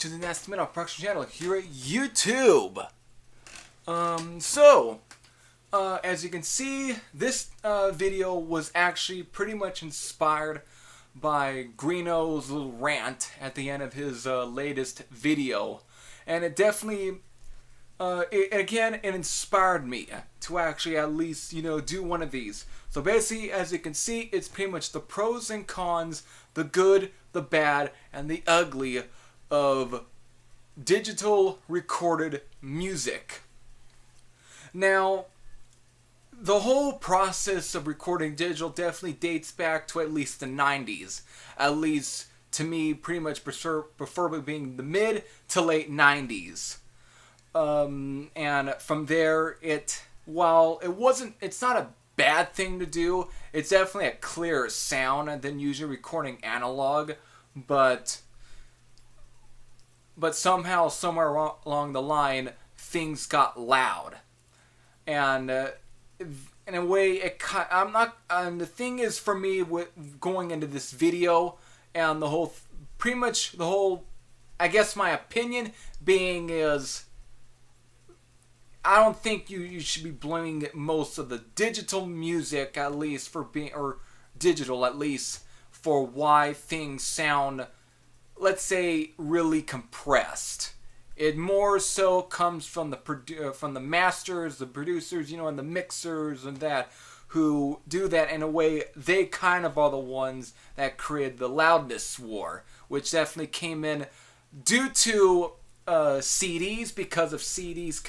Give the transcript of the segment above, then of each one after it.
to the Nasty Metal Production channel here at YouTube. As you can see, this video was actually pretty much inspired by Greeno's little rant at the end of his latest video. And it definitely, it inspired me to actually at least, do one of these. So basically, as you can see, it's pretty much the pros and cons, the good, the bad, and the ugly of digital recorded music. Now, the whole process of recording digital definitely dates back to at least the 90s. At least, to me, pretty much preferably being the mid to late 90s. And from there, it's not a bad thing to do. It's definitely a clearer sound than usually recording analog, but somehow, somewhere along the line, things got loud. And in a way, the thing is, for me, with going into this video, and I guess my opinion being is, I don't think you should be blaming most of the digital music, at least, for why things sound, let's say, really compressed. It more so comes from the masters, the producers, and the mixers and that, who do that. In a way, they kind of are the ones that created the loudness war, which definitely came in due to CDs, because of CDs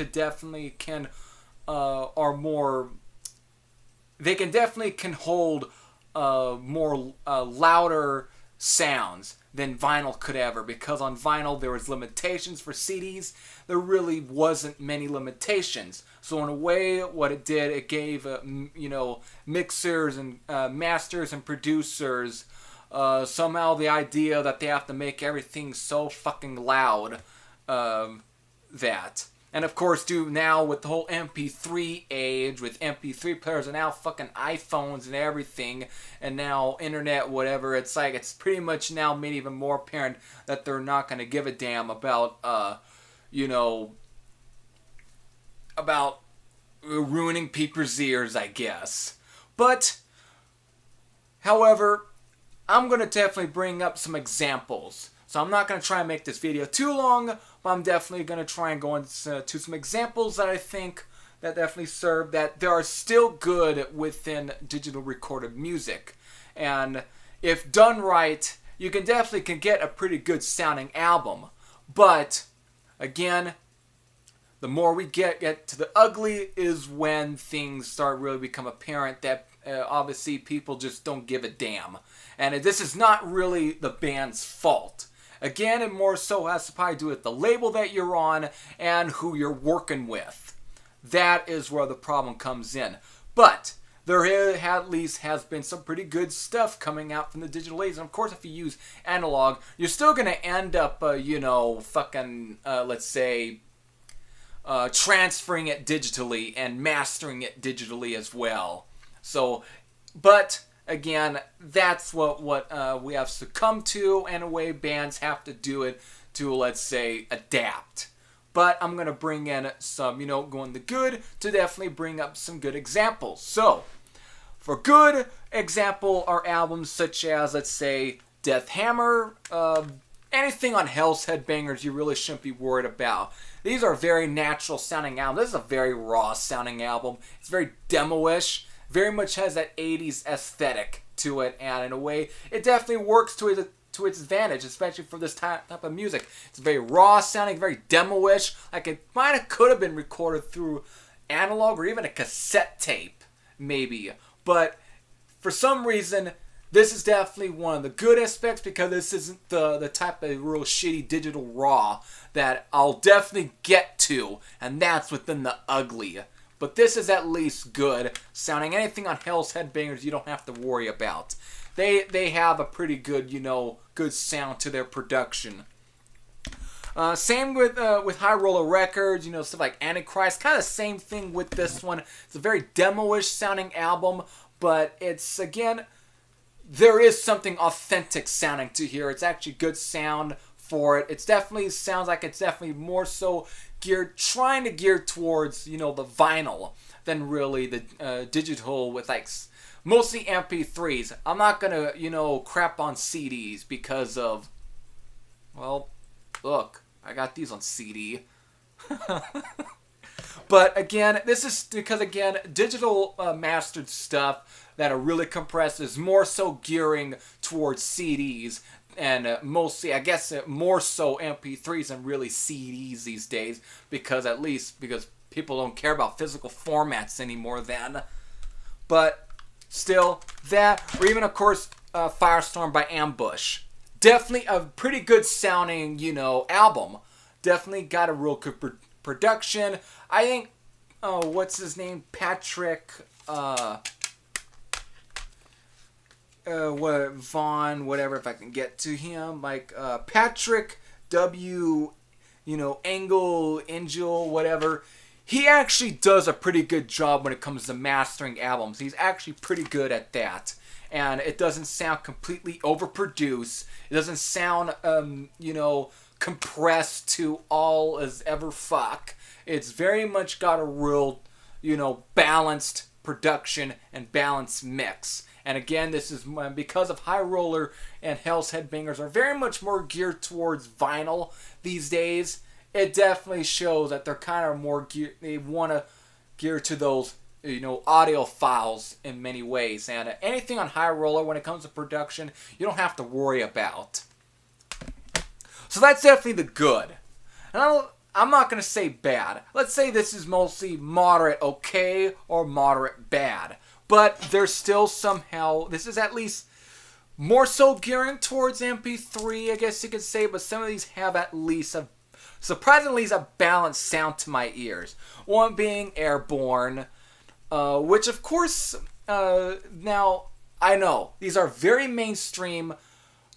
can hold more louder sounds than vinyl could ever, because on vinyl there was limitations. For CDs, there really wasn't many limitations. So in a way, what it did, it gave mixers and masters and producers somehow the idea that they have to make everything so fucking loud that. And of course, now with the whole MP3 age, with MP3 players and now fucking iPhones and everything, and now internet, whatever, it's pretty much now made even more apparent that they're not going to give a damn about, about ruining people's ears, I guess. But, however, I'm going to definitely bring up some examples. So I'm not going to try and make this video too long, but I'm definitely going to try and go into some examples that I think that definitely serve, that they are still good within digital recorded music. And if done right, you can get a pretty good sounding album. But, again, the more we get to the ugly is when things start really become apparent that obviously people just don't give a damn. And this is not really the band's fault. Again, it more so has to probably do with the label that you're on and who you're working with. That is where the problem comes in. But there at least has been some pretty good stuff coming out from the digital age. And of course, if you use analog, you're still going to end up, let's say, transferring it digitally and mastering it digitally as well. So, but again, that's what we have succumbed to, and in a way bands have to do it to, let's say, adapt. But I'm going to bring in some, going the good, to definitely bring up some good examples. So, for good example are albums such as, let's say, Death Hammer, anything on Hell's Headbangers you really shouldn't be worried about. These are very natural sounding albums. This is a very raw sounding album. It's very demo-ish. Very much has that 80s aesthetic to it, and in a way, it definitely works to its advantage, especially for this type of music. It's very raw sounding, very demo-ish, like it could have been recorded through analog or even a cassette tape, maybe. But for some reason, this is definitely one of the good aspects, because this isn't the type of real shitty digital raw that I'll definitely get to, and that's within the ugly. But this is at least good sounding. Anything on Hell's Headbangers you don't have to worry about. They have a pretty good, good sound to their production. Same with High Roller Records, stuff like Antichrist. Kind of the same thing with this one. It's a very demo-ish sounding album, but it's, again, there is something authentic sounding to here. It's actually good sound for it. It's definitely sounds like it's definitely more so trying to gear towards, the vinyl than really the digital with like mostly MP3s. I'm not gonna, crap on CDs because of, well, look, I got these on CD. But again, this is because, again, digital mastered stuff that are really compressed is more so gearing towards CDs and mostly, I guess, more so MP3s than really CDs these days, because people don't care about physical formats anymore then. But still, that, or even, of course, Firestorm by Ambush. Definitely a pretty good sounding, album. Definitely got a real good production. I think, what's his name? Patrick, Vaughn, whatever, if I can get to him. Like, Patrick W, Angel, whatever. He actually does a pretty good job when it comes to mastering albums. He's actually pretty good at that. And it doesn't sound completely overproduced. It doesn't sound, compressed to all as ever fuck. It's very much got a real, balanced production and balanced mix. And again, this is because of High Roller and Hell's Headbangers are very much more geared towards vinyl these days. It definitely shows that they're kind of more geared, they want to gear to those, audio files in many ways. And anything on High Roller when it comes to production, you don't have to worry about. So that's definitely the good. And I'm not going to say bad. Let's say this is mostly moderate okay or moderate bad. But there's still somehow, this is at least more so gearing towards MP3, I guess you could say. But some of these have at least surprisingly a balanced sound to my ears. One being Airborne, which of course, now I know these are very mainstream,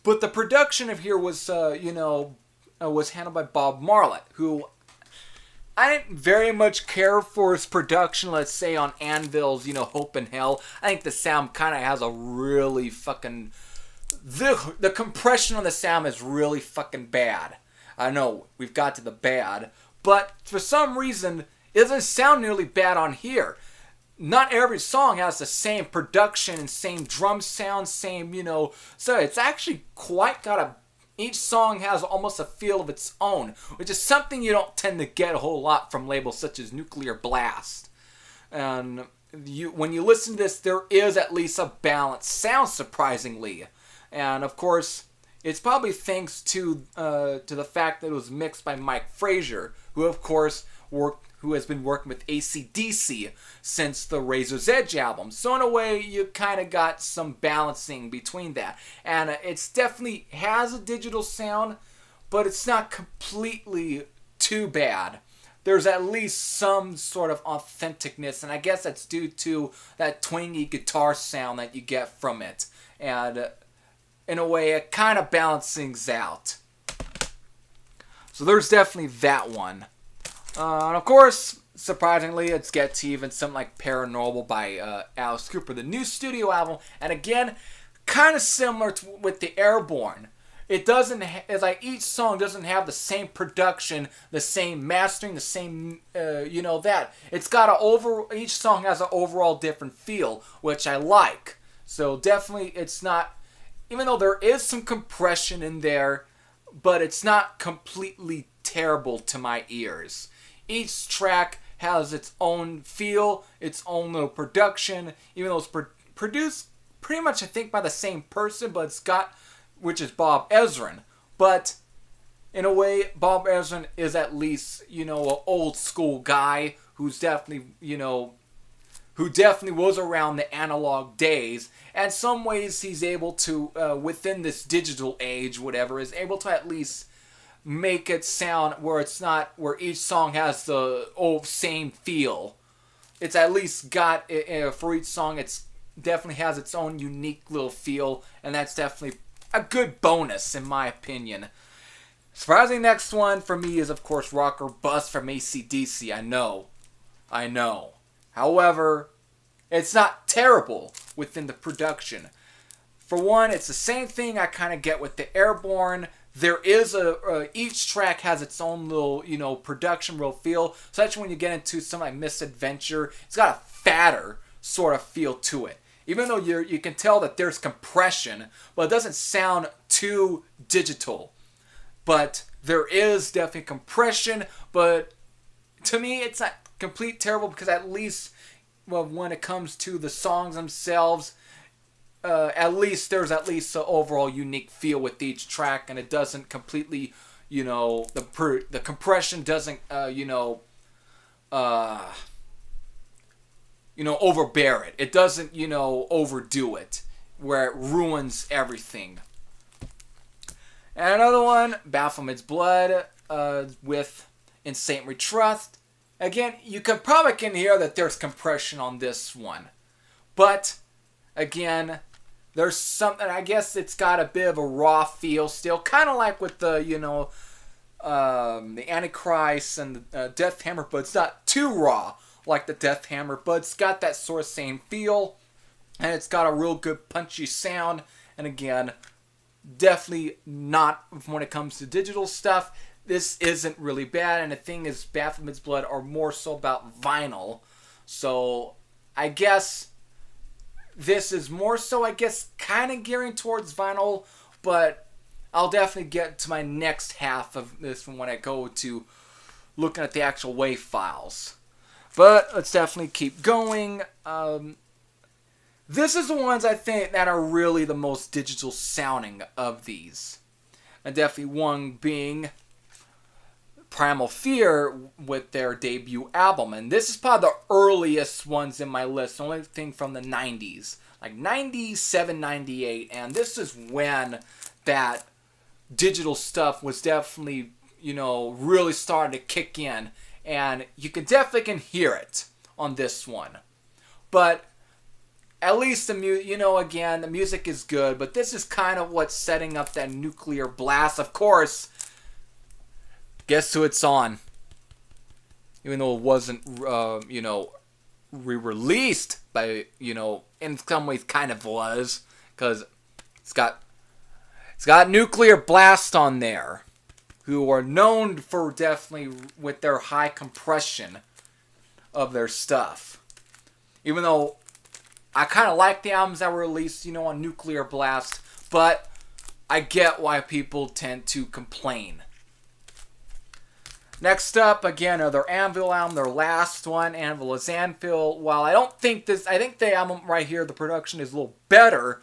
but the production of here was, was handled by Bob Marlett, who I didn't very much care for his production, let's say, on Anvil's, Hope and Hell. I think the sound kind of has a really fucking... The compression on the sound is really fucking bad. I know, we've got to the bad. But for some reason, it doesn't sound nearly bad on here. Not every song has the same production and same drum sound, same, So it's actually quite got each song has almost a feel of its own, which is something you don't tend to get a whole lot from labels such as Nuclear Blast. And when you listen to this, there is at least a balanced sound, surprisingly. And of course, it's probably thanks to the fact that it was mixed by Mike Frazier, who of course who has been working with AC/DC since the Razor's Edge album. So in a way, you kind of got some balancing between that. And it's definitely has a digital sound, but it's not completely too bad. There's at least some sort of authenticness, and I guess that's due to that twangy guitar sound that you get from it. And in a way, it kind of balances things out. So there's definitely that one. And of course, surprisingly, it's get to even something like Paranormal by Alice Cooper, the new studio album. And again, kind of similar with the Airborne. It doesn't, it's like each song doesn't have the same production, the same mastering, the same, that. It's got each song has an overall different feel, which I like. So definitely it's not, even though there is some compression in there, but it's not completely terrible to my ears. Each track has its own feel, its own little production, even though it's produced pretty much, I think, by the same person, but it's got, which is Bob Ezrin. But in a way, Bob Ezrin is at least, an old school guy who's definitely, who definitely was around the analog days. And some ways he's able to, within this digital age, whatever, is able to at least make it sound where it's not, where each song has the same feel. It's at least got, for each song, it's definitely has its own unique little feel, and that's definitely a good bonus, in my opinion. Surprising next one for me is, of course, Rock or Bust from AC/DC. I know. However, it's not terrible within the production. For one, it's the same thing I kind of get with the Airborne. there is each track has its own little, production real feel. So that's when you get into something like Misadventure, it's got a fatter sort of feel to it. Even though you can tell that there's compression, but it doesn't sound too digital. But there is definitely compression, but to me it's not complete terrible, because at least when it comes to the songs themselves, at least there's at least an overall unique feel with each track, and it doesn't completely, the compression doesn't, overbear it. It doesn't, overdo it, where it ruins everything. And another one, Baphomet's Blood, with In Saint We Trust. Again, you can hear that there's compression on this one. But, again, there's something, I guess it's got a bit of a raw feel still. Kind of like with the, the Antichrist and the Death Hammer, but it's not too raw like the Death Hammer. But it's got that sort of same feel. And it's got a real good punchy sound. And again, definitely not when it comes to digital stuff. This isn't really bad, and the thing is, Baphomet's Blood are more so about vinyl. So, I guess this is more so, kind of gearing towards vinyl, but I'll definitely get to my next half of this when I go to looking at the actual WAV files. But let's definitely keep going. This is the ones I think that are really the most digital sounding of these. And definitely one being Primal Fear with their debut album. And this is probably the earliest ones in my list. The only thing from the 90s. Like 97, 98. And this is when that digital stuff was definitely, really starting to kick in. And you can hear it on this one. But at least the the music is good. But this is kind of what's setting up that nuclear blast. Of course, guess who it's on? Even though it wasn't, re-released by, in some ways kind of was. Because it's got Nuclear Blast on there. Who are known for definitely with their high compression of their stuff. Even though I kind of like the albums that were released, on Nuclear Blast. But I get why people tend to complain. Next up, again, their Anvil album, their last one, Anvil is Anvil. While I think the album right here, the production is a little better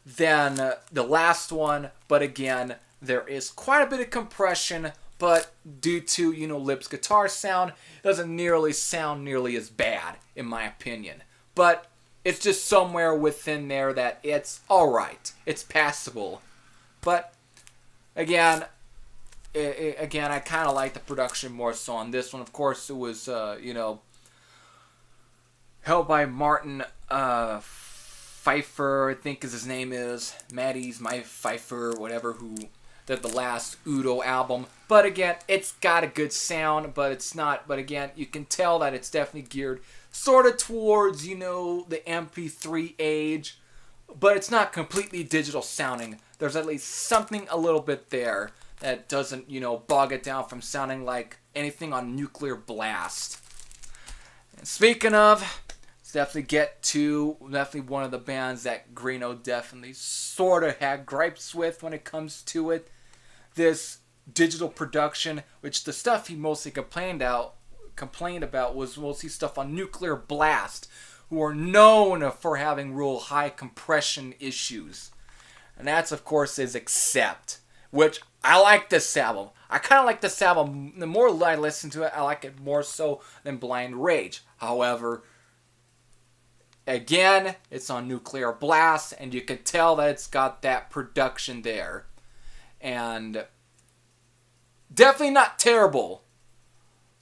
than the last one. But again, there is quite a bit of compression. But due to, Lip's guitar sound, it doesn't sound nearly as bad, in my opinion. But it's just somewhere within there that it's alright. It's passable. But, again, I kind of like the production more so on this one. Of course, it was, held by Martin Pfeiffer, I think his name is. Maddie's My Pfeiffer, whatever, who did the last Udo album. But again, it's got a good sound, but it's not. But again, you can tell that it's definitely geared sort of towards, the MP3 age. But it's not completely digital sounding. There's at least something a little bit there that doesn't, bog it down from sounding like anything on Nuclear Blast. And speaking of, let's definitely one of the bands that Greeno definitely sort of had gripes with when it comes to it. This digital production, which the stuff he mostly complained about was mostly stuff on Nuclear Blast, who are known for having real high compression issues. And that's, of course, is Accept, which I like this album. I kind of like this album. The more I listen to it, I like it more so than Blind Rage. However, again, it's on Nuclear Blast, and you can tell that it's got that production there. And definitely not terrible.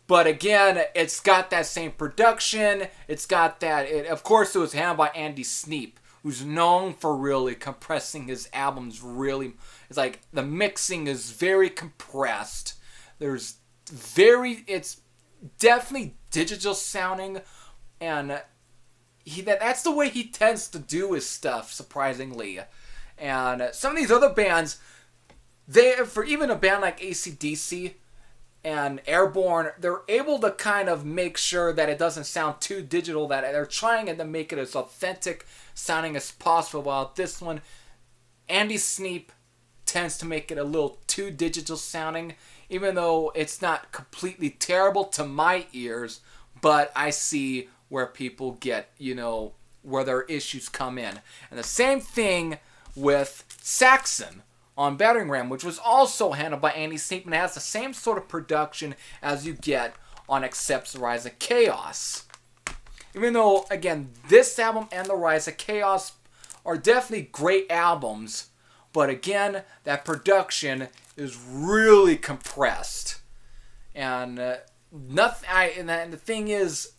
But again, it's got that same production. It's got that. Of course, it was handled by Andy Sneap, who's known for really compressing his albums really. It's like the mixing is very compressed. It's definitely digital sounding, and that's the way he tends to do his stuff, surprisingly. And some of these other bands, for even a band like AC/DC and Airborne, they're able to kind of make sure that it doesn't sound too digital, that they're trying to make it as authentic sounding as possible. While this one, Andy Sneap tends to make it a little too digital sounding, even though it's not completely terrible to my ears, but I see where people get, where their issues come in. And the same thing with Saxon on Battering Ram, which was also handled by Andy Sneap and has the same sort of production as you get on Accept's The Rise of Chaos. Even though, again, this album and The Rise of Chaos are definitely great albums, but again, that production is really compressed. And and the thing is,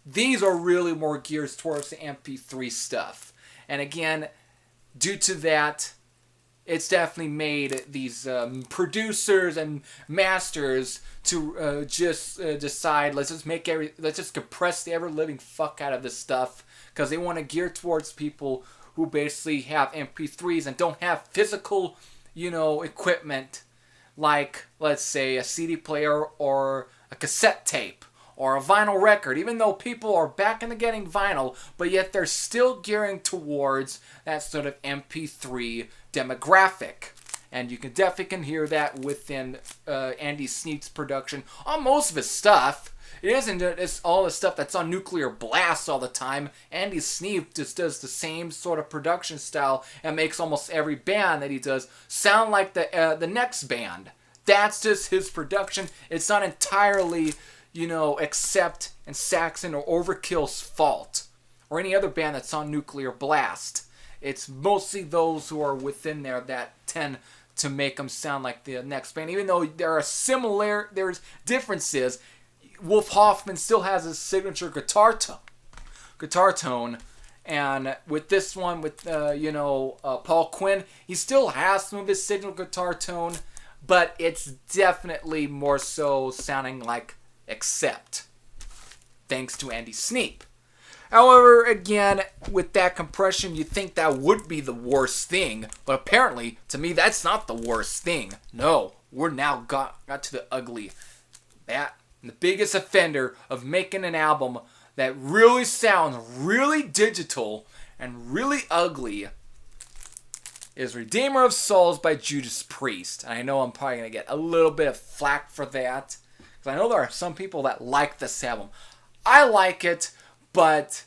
these are really more geared towards the MP3 stuff. And again, due to that, it's definitely made these producers and masters to just decide, let's just compress the ever-living fuck out of this stuff, because they want to gear towards people who basically have MP3s and don't have physical, equipment like, let's say, a CD player or a cassette tape or a vinyl record, even though people are back into getting vinyl, but yet they're still gearing towards that sort of MP3 demographic. And you can definitely hear that within Andy Sneap's production on most of his stuff. It isn't it's all the stuff that's on Nuclear Blast all the time. Andy Sneap just does the same sort of production style and makes almost every band that he does sound like the next band. That's just his production. It's not entirely, Accept and Saxon or Overkill's fault, or any other band that's on Nuclear Blast. It's mostly those who are within there that tend to make them sound like the next band. Even though there's differences, Wolf Hoffman still has his signature guitar tone, and with this one, with Paul Quinn, he still has some of his signature guitar tone, but it's definitely more so sounding like Accept, thanks to Andy Sneap. However, again, with that compression, you'd think that would be the worst thing, but apparently, to me, that's not the worst thing. No, we're now got to the ugly. That, the biggest offender of making an album that really sounds really digital and really ugly is Redeemer of Souls by Judas Priest. And I know I'm probably going to get a little bit of flack for that, because I know there are some people that like this album. I like it, but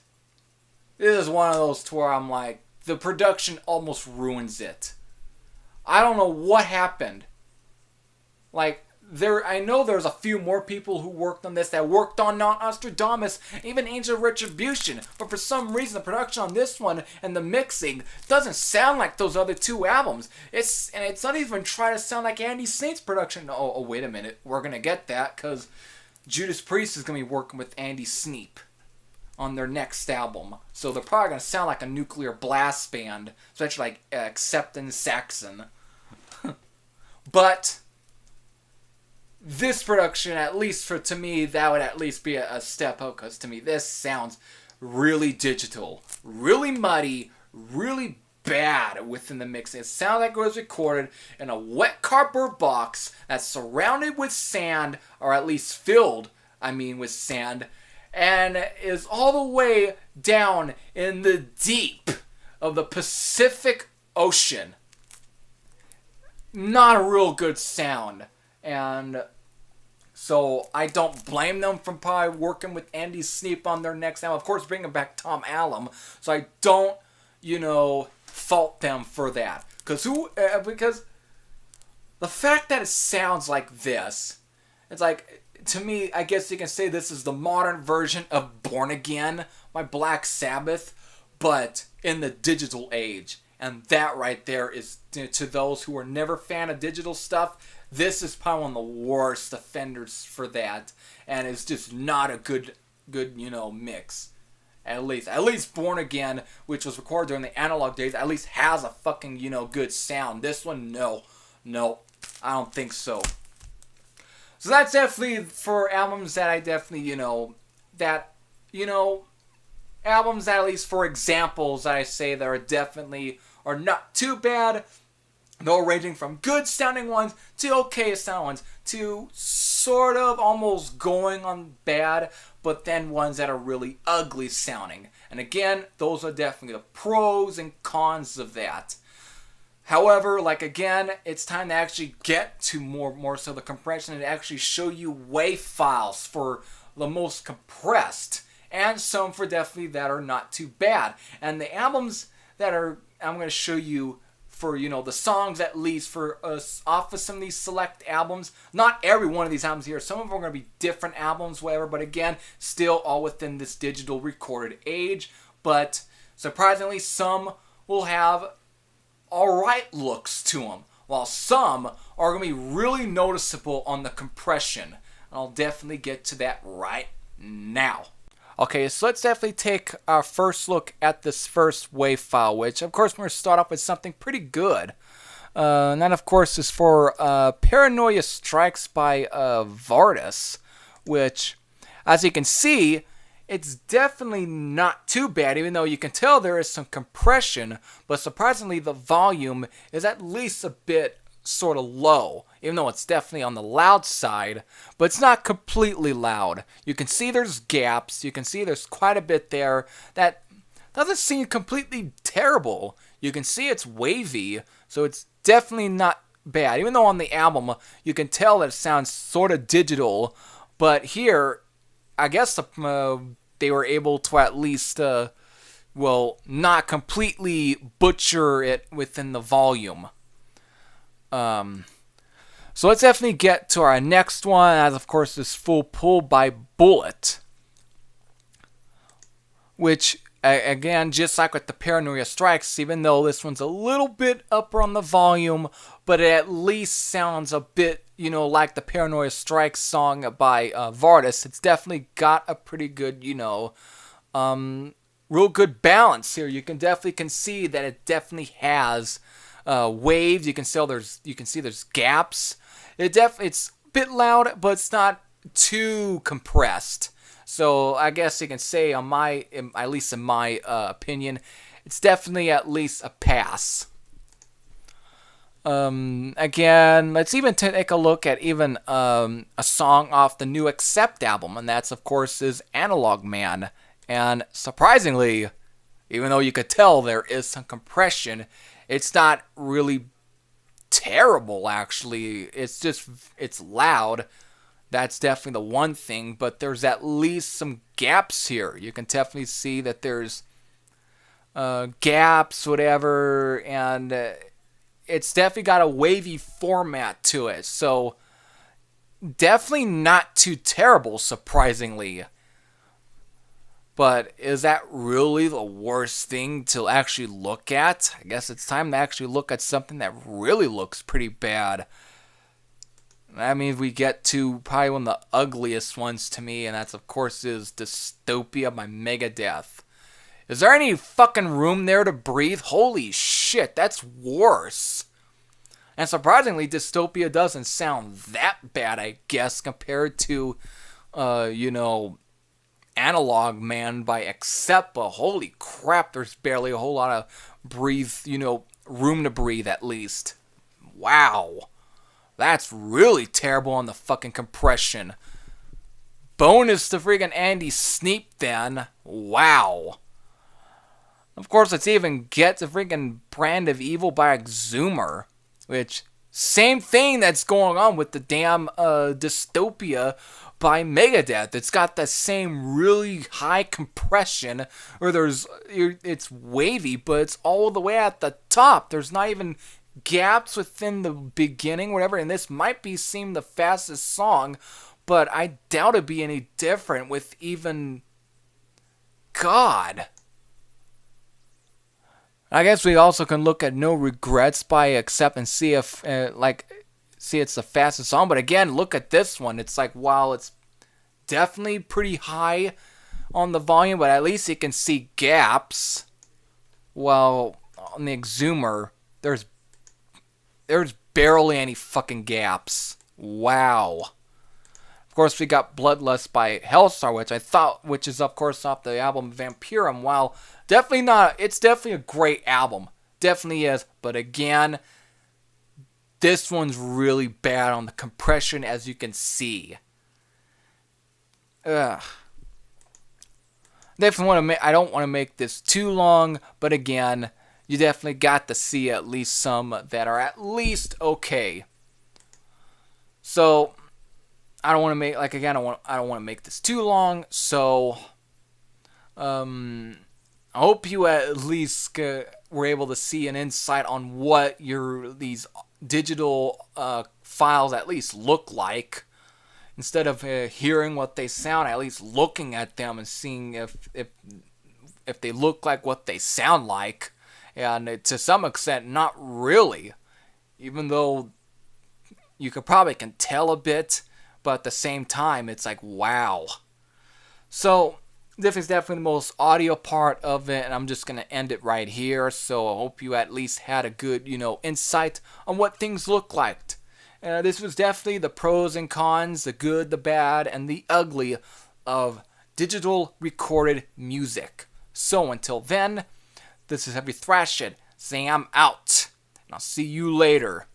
this is one of those to where I'm like, the production almost ruins it. I don't know what happened. I know there's a few more people who worked on this that worked on Nostradamus, even Angel of Retribution, but for some reason the production on this one and the mixing doesn't sound like those other two albums. It's not even trying to sound like Andy Sneap's production. Oh, wait a minute, we're gonna get that because Judas Priest is gonna be working with Andy Sneap on their next album, so they're probably gonna sound like a Nuclear Blast band, especially like Accept and Saxon. But this production, at least to me, that would at least be a step up, because to me this sounds really digital, really muddy, really bad within the mix. It sounds like it was recorded in a wet cardboard box that's surrounded with sand, or at least filled, with sand, and is all the way down in the deep of the Pacific Ocean. Not a real good sound. And so I don't blame them for probably working with Andy Sneap on their next album. Of course, bringing back Tom Allom. So I don't, fault them for that. Because the fact that it sounds like this, it's like, to me, I guess you can say this is the modern version of Born Again by Black Sabbath, but in the digital age. And that right there is, to those who are never fan of digital stuff, this is probably one of the worst offenders for that, and it's just not a good mix. At least Born Again, which was recorded during the analog days, at least has a fucking, good sound. This one, no, I don't think so. So that's definitely for albums that I definitely, albums that, at least for examples that I say that are definitely, are not too bad, Though ranging from good sounding ones to okay sounding ones to sort of almost going on bad, but then ones that are really ugly sounding. And again, those are definitely the pros and cons of that. However, like again, it's time to actually get to more so the compression and actually show you WAV files for the most compressed, and some for definitely that are not too bad. And the albums that are I'm going to show you for, the songs at least for us off of some of these select albums. Not every one of these albums here. Some of them are going to be different albums, whatever. But again, still all within this digital recorded age. But surprisingly, some will have alright looks to them, while some are going to be really noticeable on the compression. And I'll definitely get to that right now. Okay, so let's definitely take our first look at this first WAV file, which of course we're going to start off with something pretty good. And that of course is for Paranoia Strikes by Vardis, which, as you can see, it's definitely not too bad, even though you can tell there is some compression, but surprisingly the volume is at least a bit sort of low, even though it's definitely on the loud side, but it's not completely loud. You can see there's gaps, you can see there's quite a bit there that doesn't seem completely terrible. You can see it's wavy, so it's definitely not bad, even though on the album you can tell that it sounds sort of digital, but here I guess they were able to at least not completely butcher it within the volume. So let's definitely get to our next one, as of course is Full Pull by Bullet, which again, just like with the Paranoia Strikes, even though this one's a little bit upper on the volume, but it at least sounds a bit, like the Paranoia Strikes song by Vardis. It's definitely got a pretty good, real good balance here. You can definitely concede that it definitely has waves. You can see there's gaps. It's a bit loud, but it's not too compressed. So I guess you can say at least in my opinion, it's definitely at least a pass. Again, let's even take a look at even a song off the new Accept album, and that's of course is Analog Man. And surprisingly, even though you could tell there is some compression, it's not really terrible, actually. It's loud. That's definitely the one thing, but there's at least some gaps here. You can definitely see that there's gaps, whatever, and it's definitely got a wavy format to it. So definitely not too terrible, surprisingly. But is that really the worst thing to actually look at? I guess it's time to actually look at something that really looks pretty bad. That means we get to probably one of the ugliest ones to me, and that's of course is Dystopia by Megadeth. Is there any fucking room there to breathe? Holy shit, that's worse. And surprisingly, Dystopia doesn't sound that bad, I guess, compared to, Analog Man by Accept, but holy crap, there's barely a whole lot of room to breathe at least. Wow. That's really terrible on the fucking compression. Bonus to freaking Andy Sneap then. Wow. Of course, let's even get to freaking Brand of Evil by Exhumer, which, same thing that's going on with the damn Dystopia by Megadeth. It's got that same really high compression, or it's wavy, but it's all the way at the top. There's not even gaps within the beginning, whatever, and this might seem the fastest song, but I doubt it'd be any different with even God. I guess we also can look at No Regrets by Accept and see if see it's the fastest song. But again, look at this one. It's like, while it's definitely pretty high on the volume, but at least you can see gaps. While on the Exhumer, there's barely any fucking gaps. Wow. Of course, we got Bloodlust by Helstar, which is of course off the album VAMPIRO. While it's definitely a great album. Definitely is. But again, this one's really bad on the compression, as you can see. Ugh. Definitely want to I don't want to make this too long, but again, you definitely got to see at least some that are at least okay. So I don't want to make, like, again, I don't want to make this too long. So I hope you at least were able to see an insight on what these digital files at least look like. Instead of hearing what they sound, at least looking at them and seeing if they look like what they sound like. And to some extent, not really. Even though you can tell a bit, but at the same time, it's like, wow. So this is definitely the most audio part of it, and I'm just going to end it right here. So I hope you at least had a good, insight on what things look like. This was definitely the pros and cons, the good, the bad, and the ugly of digital recorded music. So until then, this is Heavy Thrashed saying I'm out, and I'll see you later.